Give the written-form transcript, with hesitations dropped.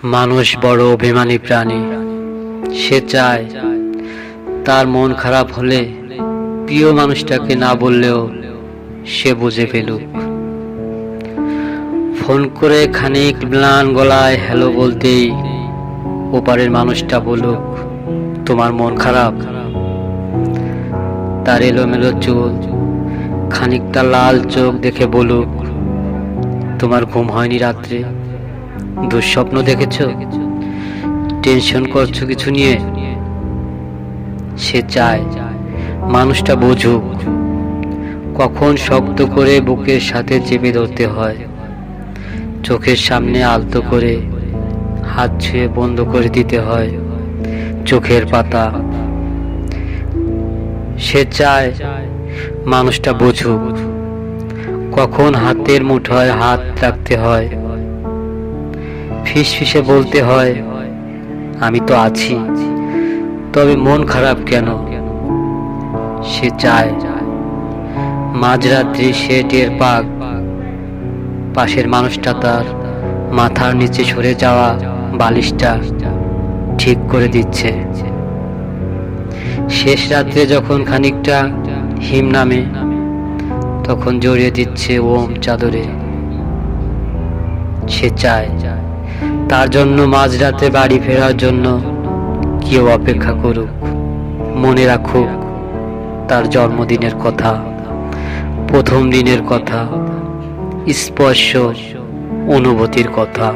মানুষ বড় অভিমানী প্রাণী। সে চায় তার মন খারাপ হলে প্রিয় মানুষটাকে না বললেও সে বুঝে ফেলুক। ফোন করে খানিক ম্লান গলায় হ্যালো বলতেই ওপারের মানুষটা বলুক, তোমার মন খারাপ। তার এলোমেলো চুল, খানিকটা লাল চোখ দেখে বলুক, তোমার ঘুম হয়নি রাত্রে, দুঃস্বপ্ন দেখেছো, টেনশন করছো কিছু নিয়ে। সে চায় মানুষটা বুঝুক কখন শব্দ করে বুকের সাথে চেপে ধরতে হয়, চোখের সামনে আলতো করে হাত ছুঁয়ে বন্ধ করে দিতে হয় চোখের পাতা। সে চায় মানুষটা বুঝুক কখন হাতের মুঠোয় হাত রাখতে হয়, ফিসফিসে বলতে হয়, আমি তো আছি, তবে মন খারাপ কেন। সে চায় মাঝরাত্রি সে টের পাক পাশের মানুষটা তার মাথার নিচে সরে যাওয়া বালিশটা ঠিক করে দিচ্ছে। শেষ রাত্রে যখন খানিকটা হিম নামে তখন জড়িয়ে দিচ্ছে ওম চাদরে। সে চায় তার জন্য মাঝরাতে বাড়ি ফেরার জন্য কেউ অপেক্ষা করুক, মনে রাখুক তার জন্মদিনের কথা, প্রথম দিনের কথা, স্পর্শ অনুভূতির কথা।